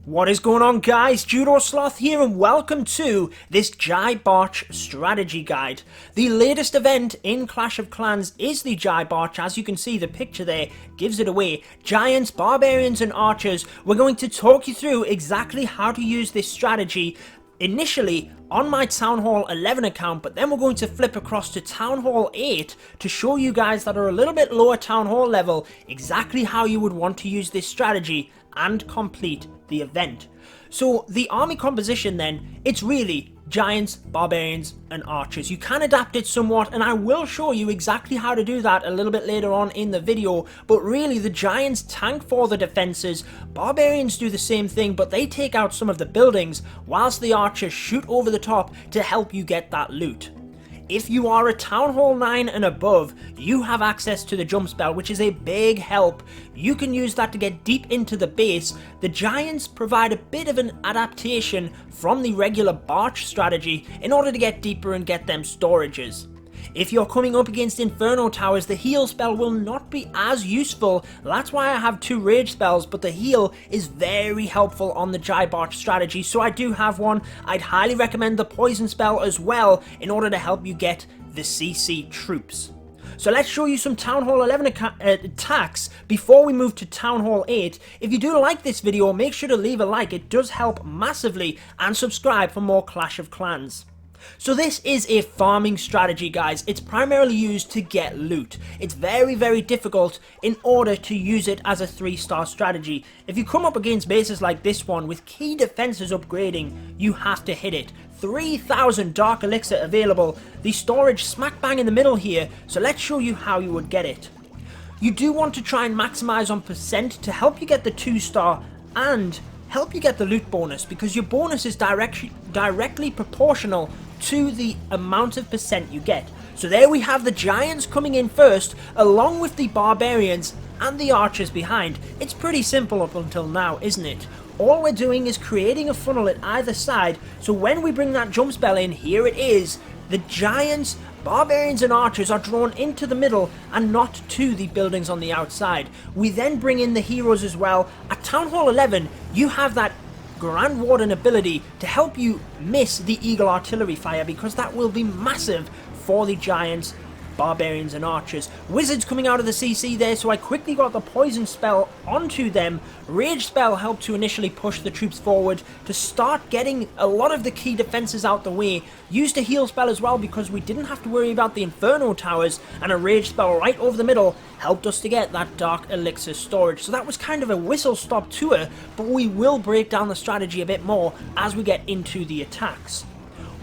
What is going on, guys? Judo Sloth here, and welcome to this GiBArch Strategy Guide. The latest event in Clash of Clans is the GiBArch. As you can see, the picture there gives it away. Giants, Barbarians and Archers. We're going to talk you through exactly how to use this strategy initially on my Townhall 11 account, but then we're going to flip across to Townhall 8 to show you guys that are a little bit lower Townhall level exactly how you would want to use this strategy and complete the event. So the army composition then, it's really Giants, Barbarians and Archers. You can adapt it somewhat, and I will show you exactly how to do that a little bit later on in the video, but really the Giants tank for the defenses, Barbarians do the same thing, but they take out some of the buildings, whilst the Archers shoot over the top to help you get that loot. If you are a Townhall 9 and above, you have access to the jump spell, which is a big help. You can use that to get deep into the base. The Giants provide a bit of an adaptation from the regular Barch strategy in order to get deeper and get them storages. If you're coming up against Inferno Towers, the heal spell will not be as useful. That's why I have 2 rage spells, but the heal is very helpful on the GiBArch strategy, so I do have one. I'd highly recommend the poison spell as well in order to help you get the CC troops. So let's show you some Townhall 11 attacks before we move to Townhall 8. If you do like this video, make sure to leave a like, it does help massively, and subscribe for more Clash of Clans. So this is a farming strategy, guys. It's primarily used to get loot. It's very difficult in order to use it as a 3-star strategy. If you come up against bases like this one with key defenses upgrading, you have to hit it. 3,000 Dark Elixir available. The storage smack bang in the middle here, so let's show you how you would get it. You do want to try and maximize on percent to help you get the 2-star and help you get the loot bonus, because your bonus is directly proportional to the amount of percent you get. So there we have the Giants coming in first, along with the Barbarians and the Archers behind. It's pretty simple up until now, isn't it? All we're doing is creating a funnel at either side, so when we bring that jump spell in, here it is. The Giants, Barbarians and Archers are drawn into the middle and not to the buildings on the outside. We then bring in the heroes as well. At Townhall 11, you have that Grand Warden ability to help you miss the Eagle Artillery fire, because that will be massive for the Giants, Barbarians and Archers. Wizards coming out of the CC there, so I quickly got the poison spell onto them. Rage spell helped to initially push the troops forward to start getting a lot of the key defenses out the way. Used a heal spell as well, because we didn't have to worry about the Inferno Towers, and a rage spell right over the middle helped us to get that Dark Elixir storage. So that was kind of a whistle-stop tour, but we will break down the strategy a bit more as we get into the attacks.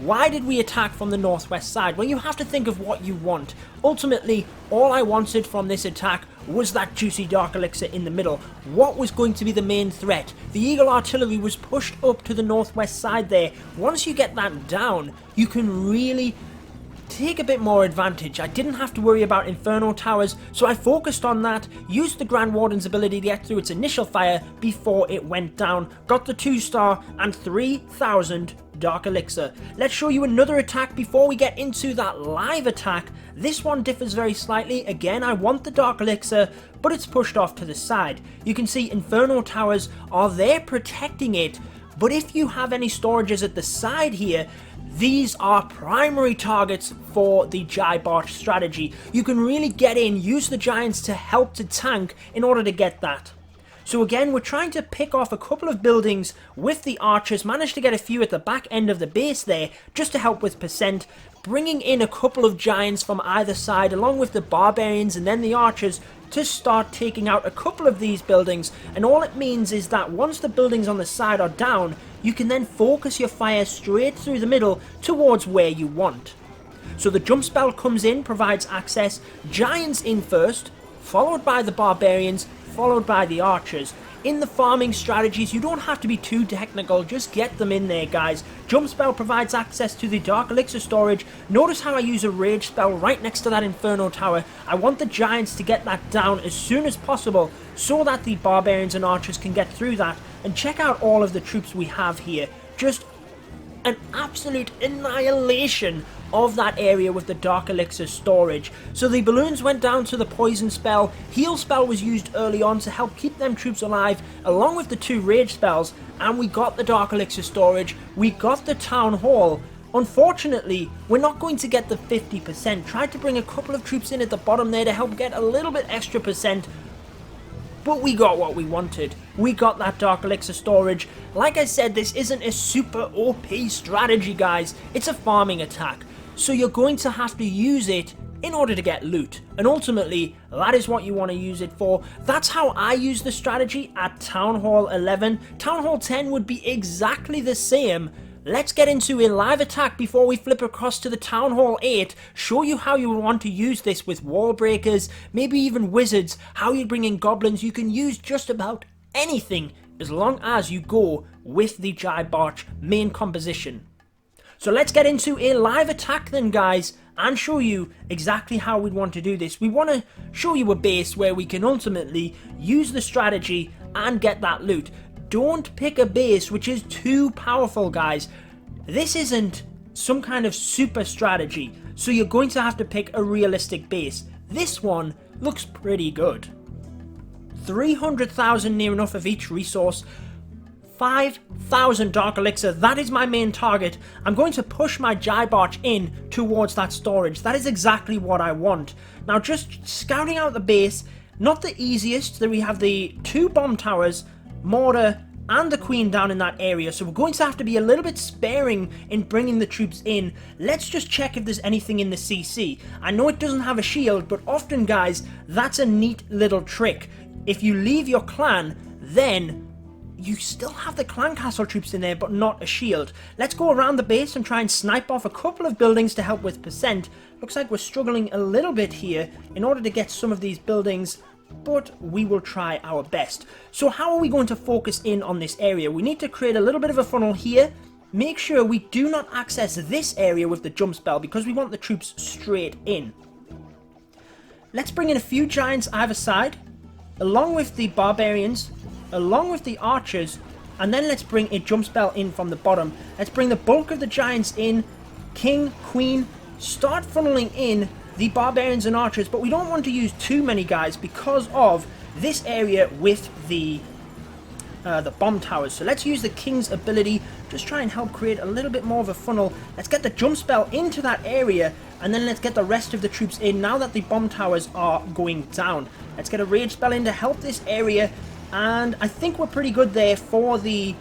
Why did we attack from the northwest side? Well, you have to think of what you want. Ultimately, all I wanted from this attack was that juicy Dark Elixir in the middle. What was going to be the main threat? The Eagle Artillery was pushed up to the northwest side there. Once you get that down, you can really take a bit more advantage. I didn't have to worry about Inferno Towers, so I focused on that, used the Grand Warden's ability to get through its initial fire before it went down, got the 2-star and 3,000 Dark Elixir. Let's show you another attack before we get into that live attack. This one differs very slightly. Again, I want the Dark Elixir, but it's pushed off to the side. You can see Inferno Towers are there protecting it, but if you have any storages at the side here, these are primary targets for the GiBArch strategy. You can really get in, use the Giants to help to tank in order to get that. So again, we're trying to pick off a couple of buildings with the Archers, managed to get a few at the back end of the base there, just to help with percent, bringing in a couple of Giants from either side, along with the Barbarians and then the Archers, to start taking out a couple of these buildings. And all it means is that once the buildings on the side are down, you can then focus your fire straight through the middle towards where you want. So the jump spell comes in, provides access, Giants in first, followed by the Barbarians, followed by the Archers. In the farming strategies, you don't have to be too technical, just get them in there, guys. Jump spell provides access to the Dark Elixir storage. Notice how I use a rage spell right next to that Inferno Tower. I want the Giants to get that down as soon as possible so that the Barbarians and Archers can get through that. And check out all of the troops we have here. Just an absolute annihilation of that area with the Dark Elixir storage. So the balloons went down to the poison spell, heal spell was used early on to help keep them troops alive, along with the 2 rage spells, and we got the Dark Elixir storage, we got the Town Hall. Unfortunately, we're not going to get the 50%. Tried to bring a couple of troops in at the bottom there to help get a little bit extra percent, but we got what we wanted. We got that Dark Elixir storage. Like I said, this isn't a super OP strategy, guys. It's a farming attack. So you're going to have to use it in order to get loot. And ultimately, that is what you want to use it for. That's how I use the strategy at Town Hall 11. Town Hall 10 would be exactly the same. Let's get into a live attack before we flip across to the Town Hall 8, show you how you want to use this with Wallbreakers, maybe even Wizards, how you bring in Goblins. You can use just about anything as long as you go with the GiBArch main composition. So let's get into a live attack then, guys, and show you exactly how we want to do this. We want to show you a base where we can ultimately use the strategy and get that loot. Don't pick a base which is too powerful, guys. This isn't some kind of super strategy, so you're going to have to pick a realistic base. This one looks pretty good. 300,000 near enough of each resource. 5,000 Dark Elixir, that is my main target. I'm going to push my GiBArch in towards that storage. That is exactly what I want. Now, just scouting out the base, not the easiest. That we have the 2 bomb towers, mortar, and the queen down in that area, so we're going to have to be a little bit sparing in bringing the troops in. Let's just check if there's anything in the CC. I know it doesn't have a shield, but often, guys, that's a neat little trick. If you leave your clan, then you still have the clan castle troops in there, but not a shield. Let's go around the base and try and snipe off a couple of buildings to help with percent. Looks like we're struggling a little bit here in order to get some of these buildings, but we will try our best. So how are we going to focus in on this area? We need to create a little bit of a funnel here. Make sure we do not access this area with the jump spell because we want the troops straight in. Let's bring in a few giants either side, along with the barbarians, along with the archers, and then let's bring a jump spell in from the bottom. Let's bring the bulk of the giants in, king, queen, start funneling in the barbarians and archers, but we don't want to use too many guys because of this area with the bomb towers. So let's use the king's ability, just try and help create a little bit more of a funnel. Let's get the jump spell into that area, and then let's get the rest of the troops in now that the bomb towers are going down. Let's get a rage spell in to help this area, and I think we're pretty good there for the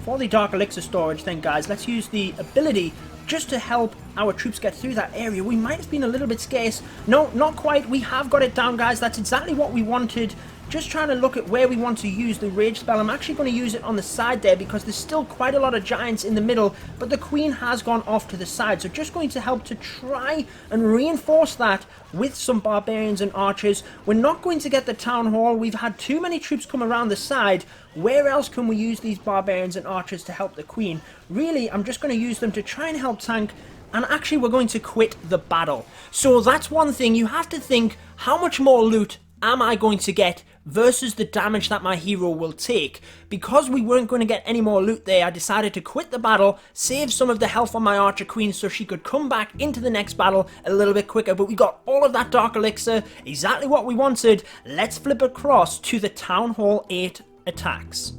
Dark Elixir storage then, guys. Let's use the ability just to help our troops get through that area. We might have been a little bit scarce. No, not quite. We have got it down, guys. That's exactly what we wanted. Just trying to look at where we want to use the rage spell. I'm actually going to use it on the side there because there's still quite a lot of giants in the middle, but the queen has gone off to the side. So just going to help to try and reinforce that with some barbarians and archers. We're not going to get the town hall. We've had too many troops come around the side. Where else can we use these barbarians and archers to help the queen? Really, I'm just going to use them to try and help tank. And actually, we're going to quit the battle. So that's one thing. You have to think, how much more loot am I going to get versus the damage that my hero will take? Because we weren't going to get any more loot there, I decided to quit the battle, save some of the health on my archer queen so she could come back into the next battle a little bit quicker. But we got all of that Dark Elixir, exactly what we wanted. Let's flip across to the Townhall 8 attacks.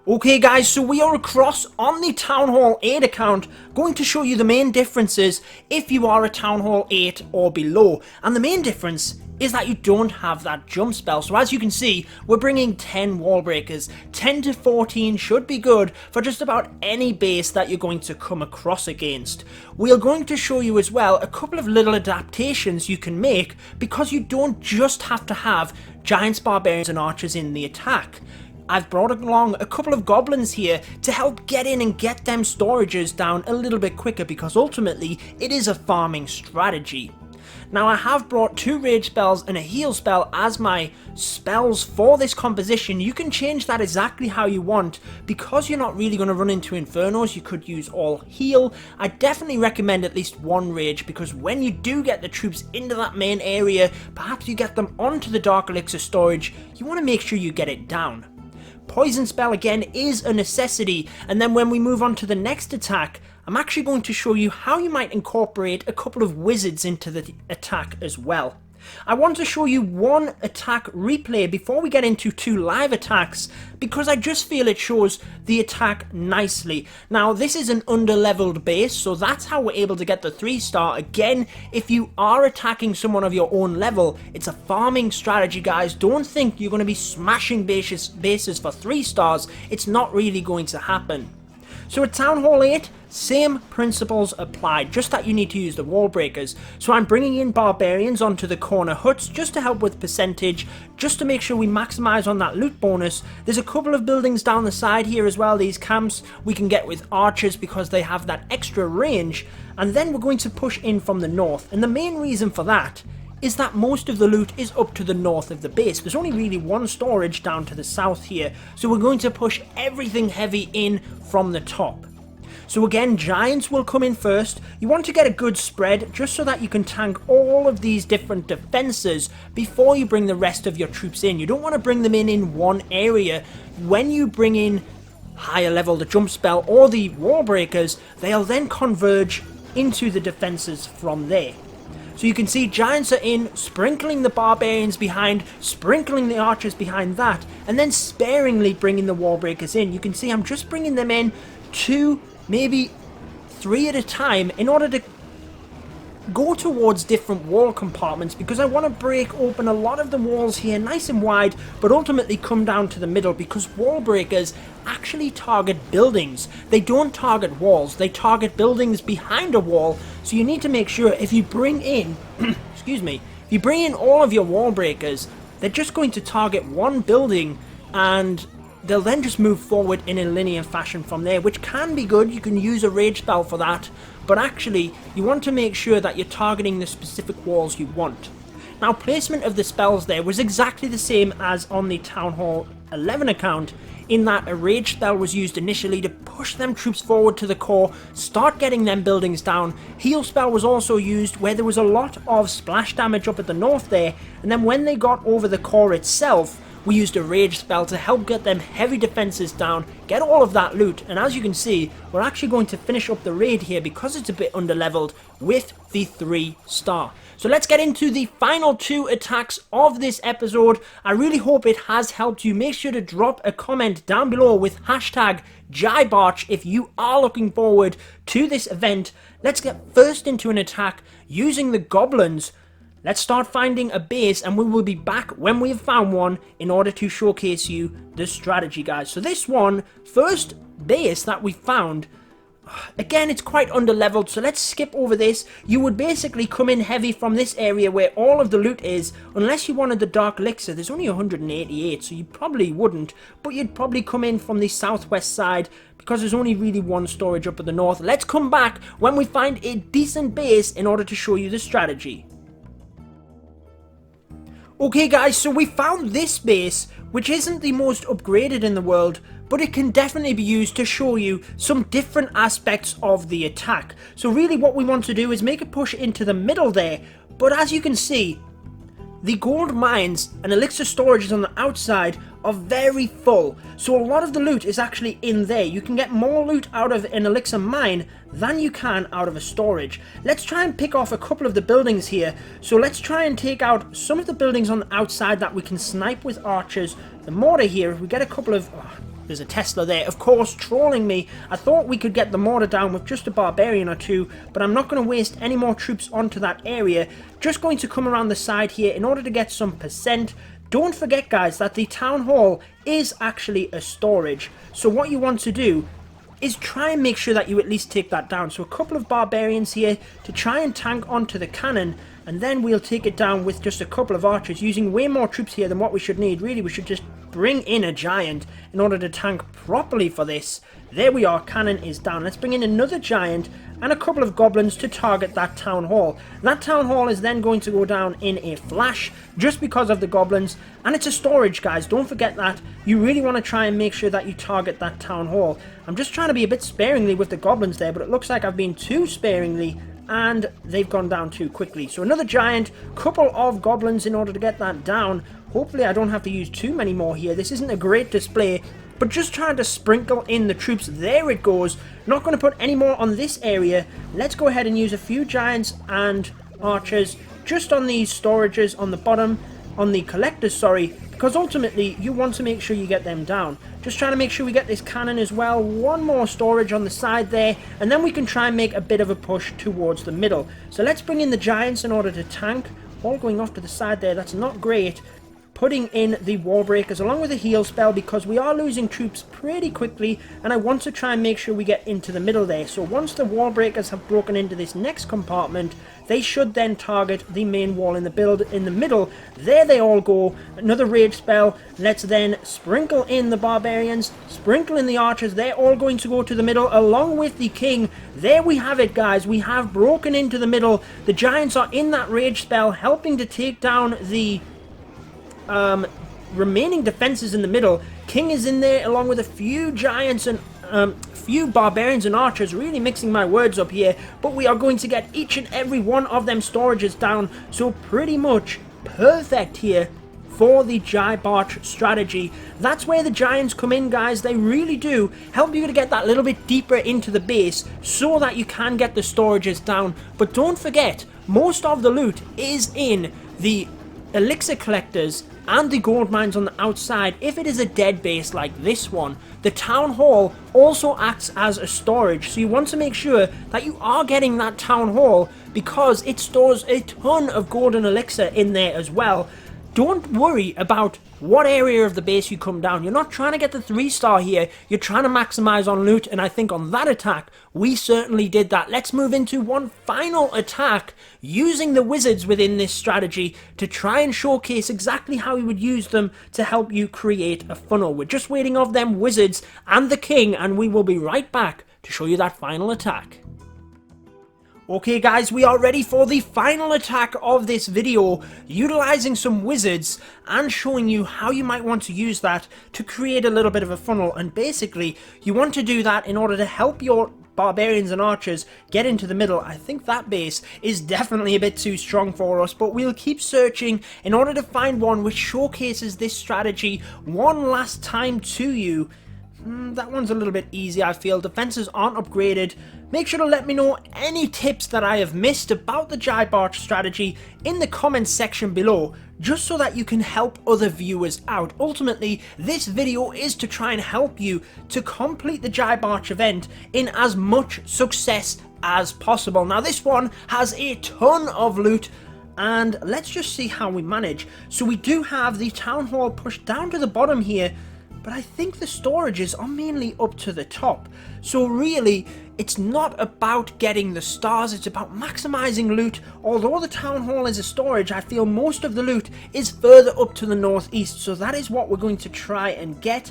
Okay guys, so we are across on the Townhall 8 account, going to show you the main differences if you are a Townhall 8 or below. And the main difference is that you don't have that jump spell. So as you can see, we're bringing 10 Wallbreakers. 10 to 14 should be good for just about any base that you're going to come across against. We are going to show you as well a couple of little adaptations you can make because you don't just have to have giants, barbarians and archers in the attack. I've brought along a couple of goblins here to help get in and get them storages down a little bit quicker because ultimately it is a farming strategy. Now I have brought 2 rage spells and a heal spell as my spells for this composition. You can change that exactly how you want. Because you're not really going to run into infernos, you could use all heal. I definitely recommend at least 1 rage because when you do get the troops into that main area, perhaps you get them onto the Dark Elixir storage, you want to make sure you get it down. Poison spell again is a necessity, and then when we move on to the next attack, I'm actually going to show you how you might incorporate a couple of wizards into the attack as well. I want to show you one attack replay before we get into 2 live attacks, because I just feel it shows the attack nicely. Now this is an under-leveled base, so that's how we're able to get the 3-star. Again, if you are attacking someone of your own level, it's a farming strategy, guys. Don't think you're going to be smashing bases for 3 stars. It's not really going to happen. So at Townhall 8, same principles apply, just that you need to use the Wallbreakers. So I'm bringing in Barbarians onto the corner huts just to help with percentage, just to make sure we maximise on that loot bonus. There's a couple of buildings down the side here as well, these camps we can get with archers because they have that extra range. And then we're going to push in from the north, and the main reason for that is that most of the loot is up to the north of the base. There's only really one storage down to the south here, so we're going to push everything heavy in from the top. So again, giants will come in first. You want to get a good spread just so that you can tank all of these different defenses before you bring the rest of your troops in. You don't want to bring them in one area. When you bring in higher level, the jump spell or the Wallbreakers, they'll then converge into the defenses from there. So you can see giants are in, sprinkling the barbarians behind, sprinkling the archers behind that, and then sparingly bringing the Wallbreakers in. You can see I'm just bringing them in 2, maybe 3 at a time in order to go towards different wall compartments, because I want to break open a lot of the walls here nice and wide, but ultimately come down to the middle, because Wallbreakers actually target buildings. They don't target walls, they target buildings behind a wall. So you need to make sure if you bring in excuse me, if you bring in all of your Wallbreakers, they're just going to target one building and they'll then just move forward in a linear fashion from there, which can be good. You can use a rage spell for that, but actually you want to make sure that you're targeting the specific walls you want. Now, placement of the spells there was exactly the same as on the Townhall 11 account, in that a rage spell was used initially to push them troops forward to the core, start getting them buildings down. Heal spell was also used where there was a lot of splash damage up at the north there, and then when they got over the core itself, we used a rage spell to help get them heavy defenses down, get all of that loot, and as you can see, we're actually going to finish up the raid here because it's a bit under-leveled with the 3-star. So let's get into the final 2 attacks of this episode. I really hope it has helped you. Make sure to drop a comment down below with hashtag GiBArch if you are looking forward to this event. Let's get first into an attack using the Goblins. Let's start finding a base, and we will be back when we've found one in order to showcase you the strategy, guys. So this one, first base that we found, again, it's quite under-leveled, so let's skip over this. You would basically come in heavy from this area where all of the loot is, unless you wanted the Dark Elixir. There's only 188, so you probably wouldn't, but you'd probably come in from the southwest side because there's only really one storage up at the north. Let's come back when we find a decent base in order to show you the strategy. Okay guys, so we found this base, which isn't the most upgraded in the world, but it can definitely be used to show you some different aspects of the attack. So really what we want to do is make a push into the middle there, but as you can see, the gold mines and elixir storages on the outside are very full, so a lot of the loot is actually in there. You can get more loot out of an elixir mine than you can out of a storage. Let's try and pick off a couple of the buildings here. So let's try and take out some of the buildings on the outside that we can snipe with archers. The mortar here, if we get a couple of... there's a Tesla there, of course, trolling me. I thought we could get the mortar down with just a barbarian or 2, but I'm not going to waste any more troops onto that area. Just going to come around the side here in order to get some percent. Don't forget, guys, that the town hall is actually a storage. So what you want to do is try and make sure that you at least take that down. So a couple of barbarians here to try and tank onto the cannon, and then we'll take it down with just a couple of archers, using way more troops here than what we should need. Really, we should just bring in a giant in order to tank properly for this. There we are, cannon is down. Let's bring in another giant and a couple of goblins to target that town hall. That town hall is then going to go down in a flash just because of the goblins, and it's a storage, guys. Don't forget that. You really want to try and make sure that you target that town hall. I'm just trying to be a bit sparingly with the goblins there, but it looks like I've been too sparingly and they've gone down too quickly. So another giant, couple of goblins in order to get that down. Hopefully I don't have to use too many more here. This isn't a great display, but just trying to sprinkle in the troops. There it goes. Not going to put any more on this area. Let's go ahead and use a few giants and archers just on these storages on the bottom, on the collectors, sorry, because ultimately you want to make sure you get them down. Just trying to make sure we get this cannon as well. One more storage on the side there, and then we can try and make a bit of a push towards the middle. So let's bring in the giants in order to tank. All going off to the side there, that's not great. Putting in the Wallbreakers along with a heal spell because we are losing troops pretty quickly, and I want to try and make sure we get into the middle there. So once the Wallbreakers have broken into this next compartment, they should then target the main wall in the middle. There they all go. Another rage spell. Let's then sprinkle in the barbarians, sprinkle in the archers. They're all going to go to the middle along with the king. There we have it, guys. We have broken into the middle. The giants are in that rage spell, helping to take down the remaining defenses in the middle. King is in there along with a few giants and few barbarians and archers, really mixing my words up here, but we are going to get each and every one of them storages down, so pretty much perfect here for the GiBArch strategy. That's where the giants come in, guys. They really do help you to get that little bit deeper into the base so that you can get the storages down. But don't forget, most of the loot is in the elixir collectors and the gold mines on the outside. If it is a dead base like this one, the town hall also acts as a storage, so you want to make sure that you are getting that town hall because it stores a ton of golden elixir in there as well. Don't worry about what area of the base you come down. You're not trying to get the 3-star here. You're trying to maximize on loot, and I think on that attack, we certainly did that. Let's move into one final attack using the wizards within this strategy to try and showcase exactly how you would use them to help you create a funnel. We're just waiting on them wizards and the king, and we will be right back to show you that final attack. Okay guys, we are ready for the final attack of this video, utilizing some wizards and showing you how you might want to use that to create a little bit of a funnel. And basically, you want to do that in order to help your barbarians and archers get into the middle. I think that base is definitely a bit too strong for us, but we'll keep searching in order to find one which showcases this strategy one last time to you. That one's a little bit easy, I feel. Defenses aren't upgraded. Make sure to let me know any tips that I have missed about the GiBArch strategy in the comments section below, just so that you can help other viewers out. Ultimately, this video is to try and help you to complete the GiBArch event in as much success as possible. Now, this one has a ton of loot, and let's just see how we manage. So we do have the town hall pushed down to the bottom here, but I think the storages are mainly up to the top. So really, it's not about getting the stars, it's about maximizing loot. Although the town hall is a storage, I feel most of the loot is further up to the northeast, so that is what we're going to try and get.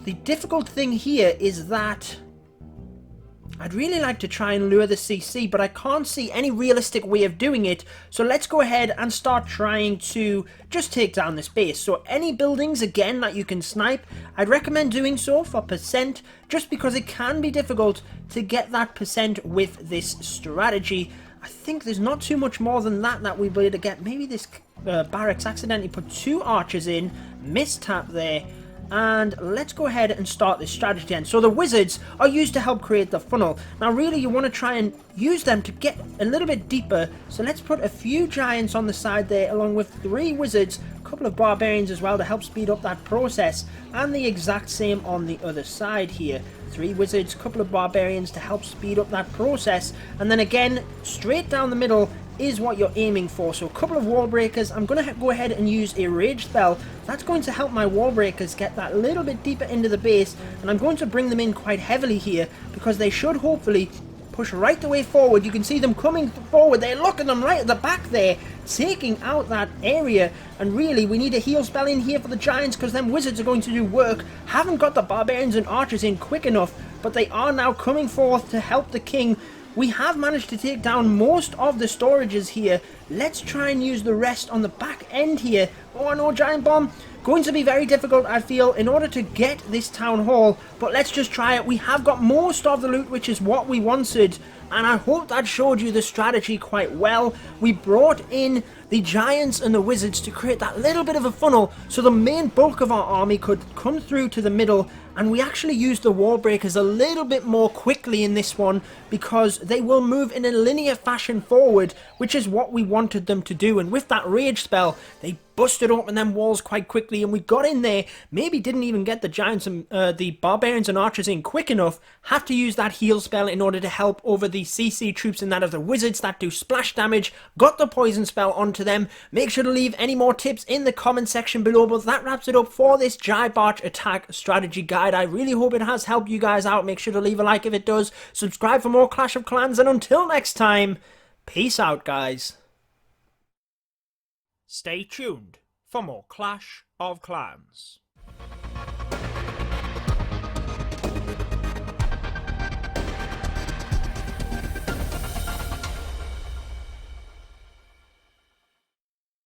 The difficult thing here is that I'd really like to try and lure the CC, but I can't see any realistic way of doing it. So let's go ahead and start trying to just take down this base. So any buildings, again, that you can snipe, I'd recommend doing so for percent, just because it can be difficult to get that percent with this strategy. I think there's not too much more than that we'll be able to get. Maybe this barracks accidentally put 2 archers in, mistap there. And let's go ahead and start this strategy then. So the wizards are used to help create the funnel. Now really you want to try and use them to get a little bit deeper. So let's put a few giants on the side there along with 3 wizards, a couple of barbarians as well to help speed up that process. And the exact same on the other side here. 3 wizards, a couple of barbarians to help speed up that process. And then again, straight down the middle is what you're aiming for. So a couple of Wallbreakers. I'm going to go ahead and use a rage spell. That's going to help my Wallbreakers get that little bit deeper into the base, and I'm going to bring them in quite heavily here because they should hopefully push right the way forward. You can see them coming forward there. Look at them right at the back there, taking out that area. And really we need a heal spell in here for the giants because them wizards are going to do work. Haven't got the barbarians and archers in quick enough, but they are now coming forth to help the king. We have managed to take down most of the storages here. Let's try and use the rest on the back end here. Oh no, Giant Bomb. Going to be very difficult, I feel, in order to get this Town Hall. But let's just try it. We have got most of the loot, which is what we wanted. And I hope that showed you the strategy quite well. We brought in the Giants and the Wizards to create that little bit of a funnel so the main bulk of our army could come through to the middle. And we actually used the Wallbreakers a little bit more quickly in this one because they will move in a linear fashion forward, which is what we wanted them to do. And with that rage spell, they busted open them walls quite quickly and we got in there. Maybe didn't even get the Giants and the Barbarians and Archers in quick enough. Had to use that heal spell in order to help over the CC troops and that of the Wizards that do splash damage. Got the poison spell onto them. Make sure to leave any more tips in the comment section below. But that wraps it up for this GiBArch Attack strategy guide. I really hope it has helped you guys out. Make sure to leave a like if it does. Subscribe for more Clash of Clans, and until next time, peace out, guys. Stay tuned for more Clash of Clans.